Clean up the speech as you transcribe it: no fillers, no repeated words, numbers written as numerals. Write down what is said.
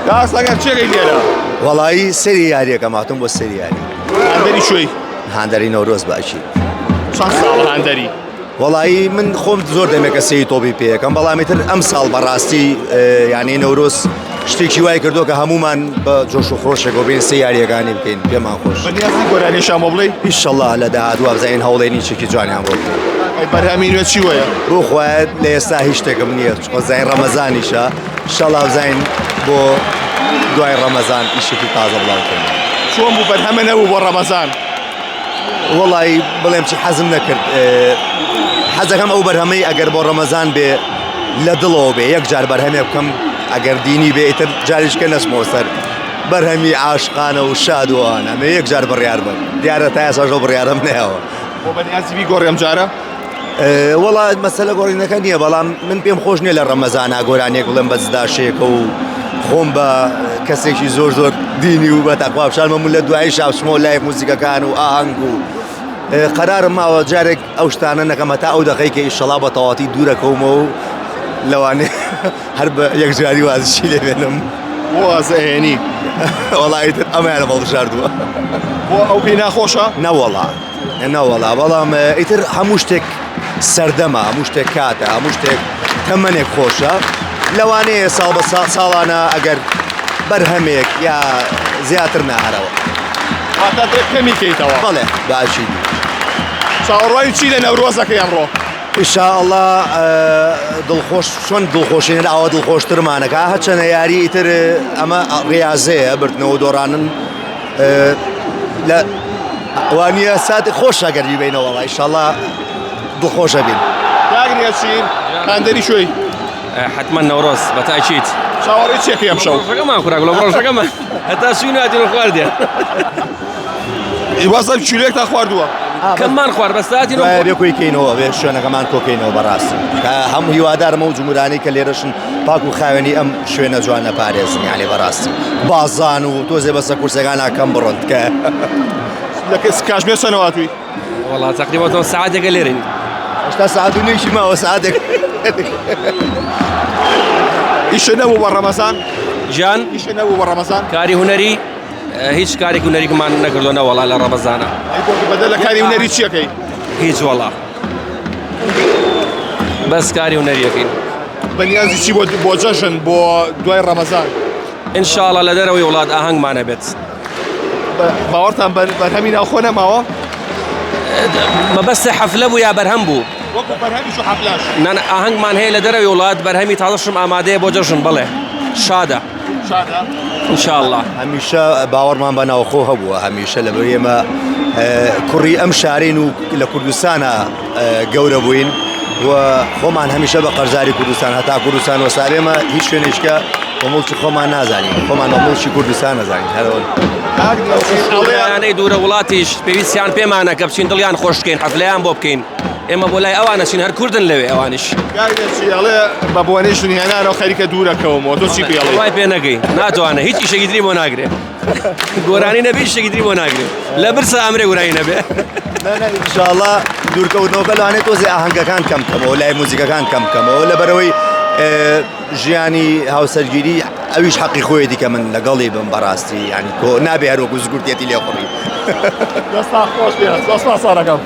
داستەگەر چێگەی لێرە وەڵایی سەری یاریەکە ماتم بۆ سەری یاری هەندەری شوێی هاندەری نەورۆز باشی چەند ساڵ هەندەری وەڵایی من خۆم زۆر دەمێکە سەی تۆپی پێەکەم بەڵامیتر ئەم ساڵ بەڕاستی یانی نەورۆز شتێکی وای کردو کە هەمومان بە جۆش و خۆشێک بین سەی یاریەکانی بکەین پێمان خۆش بەنیازی گۆرانیشان بۆ بڵێ ئیشەڵڵا لە داهاتوو بزانین هەوڵێنی چێکی جوانیان بۆ بەرهەمینوێ چی وەیە بۆ خۆیان لە ئێستا هیچ شتێکم نییە زین ڕەمەزانیشە ئیشەڵڵا بزانین بۆ دوای ڕەمەزان ئیشێکی تازە بڵاوکەین چۆن بوو بەرهەمە نەبوو بۆ ڕەمەزان وەڵی بڵێم چی حەزم نەکرد حەزەکەم ئەو بەرهەمەی ئەگەر بۆ ڕەمەزان بێ لە دڵەوە بێ یەک جار بەرهەمێ بکەم ئەگەر دینی بێ ئیتر جاریشکە نەچمەوە سەر بەرهەمی عاشقانە و شادوانە ئەمێ یەک جار بڕیار بن دیارە تا ئێساژەوە بڕیارم نەیەوە بۆ بەنیازی بیگۆڕێم جارە وەڵات مەسەلە گۆڕینەکە نییە بەڵام من پێم خۆش نییە لە ڕەمەزانە گۆرانێک بڵێم بە جداشەیەکە و خۆم بە کەسێکی زۆر زۆر دینی و بە تەقوابشانمەمون لە دوای شاوچمەوە لای موزیکەکان و ئاهەنگ و قەرارم ماوە جارێک ئەو شتانە نەکەمە تا ئەو دەقەیکە ئیشەڵا بە تەواتی دوورەکەومەوە و لەوانێ هەر بە یەکجاری وازشی لێ بێنم بۆ ئازەهێنی وەڵایتر ئەمەیانە بەڵشاردووە بۆ ئەو پێی ناخۆشە نەوەڵا نەوەڵا بەڵام ئیتر هەموو شتێک سەردەمە هەموو شتێک کاتە هەموو شتێک تەمەنێک خۆشە لەوانەیە ساڵ بە ساڵانە ئەگەر بەرهەمێک یا زیاتر نەهارەوە هاتە کەمی کەیتەوە بەڵێ باشی چاوەڕوای چی لە نەورۆزەکەی ئەمڕۆ ئینشاءڵڵا دڵخۆش چۆن دڵخۆشین ئەوە دڵخۆشترمانەکە هەچەنە یاری ئیتر ئەمە ڕێازەیە بردنەوە دۆڕانن لە وانە سات خۆش ئەگەری بینەوەڵ ئینشاءڵڵا دڵخۆشە بین داگرێ چین هەندەری شوێی حتما نەورۆز بەتاکید چاوەڕێی چێکی ئەم شەو ڕۆژەکەمان خوراگوڵە ڕۆژەکەمان هەتا سوی ناتین خواردێ ئیوازە چولێک تا خواردووە کەممان خوارد بەستاتی بێکۆیکەینەوە بێ شوێنەکەمان کۆکەینەوە بەڕاستی هەموو هیوادارمە و جمهورانی کە لێرەشن پاک و خاوێنی ئەم شوێنە جوانە پارێزن یعنی بەڕاستی بازان و تۆزێ بەسە کورسەکان ئاکەم بڕۆن کە لە کاتژمێر چەندەواتوی وەڵا تەقریبا سەعاتێکە لێرین هێشتا سەعات و نوێژی ماوە سەعاتێک ئیشە نەبوو بە ڕەمەزان ژیان ئیشە نەبوو بە ڕەمەزان کاری هونەری هیچ کارێک هونەریکمان نەکردووە وەڵا لە ڕەمەزانە بەدەل لە کاری هونەری چیەکەی هیچ وەڵا بەس کاری هونەریەکەین بەنیازی چی بۆ جەژن بۆ دوای ڕەمەزان ئینشاڵڵا لە دەرەوەی وڵات ئاهەنگمانە بێت باوەڕتان بەرهەمی ناوخۆ نەماوە مەبەستە حەفلە بوو یا بەرهەم بوو وەکو بەرهەمیش و حەفلاش نان ئاهەنگمان هەیە لە دەرەوەی وڵات بەرهەمی تازەشم ئامادەیە بۆ جەژن بڵێ شادە شادە ئینشاءڵڵا هەمیشە باوەڕمان بە ناوخۆ هەبووە هەمیشە لە بەرێمە کوڕی ئەم شارین و لە کوردستانە گەورە بووین و خۆمان هەمیشە بە قەرزاری کوردستان هەتا کوردستان وەسارێمە هیچ شوێنێشکە وەمڵکی خۆمان نازانین خۆمان وەمڵکی کوردستان نەزانین هەرەوە ئەوانەی دوورە وڵاتیش پێویستیان پێمانە کە بچین دڵیان خۆشکەین حەفلەیان بۆ بکەین ئێمە بۆ لای ئەوانەچین هەر کوردن لەوێ ئەوانش ئەڵێ بە بۆنەی ژنیانانەوە خەریکە دوورەکەوەمەوە تۆ چی پێڵێ وای پێ نەگەی ناتوانە هیچ ئیشێکی تری بۆ ناگرێ گۆرانی نەبێ شتێکی تری بۆ ناگرێ لە برسە ئەمرێ گۆرانی نەبێ ئینشاءڵڵا دوورکەوتنەوەکە لەوانێت تۆزێ ئاهەنگەکان کەم بکەمەوە لای موزیکەکان کەم بکەمەوە لەبەرەوەی ژیانی هاوسەرگیری ئەویش حەقی خۆیەتی کە من لەگەڵی بم بەڕاستی ینی تۆ نابێ هەروەکو زگورتێتی لێ خوڕی دەستا خۆش بێت دەستا ساڕەکەم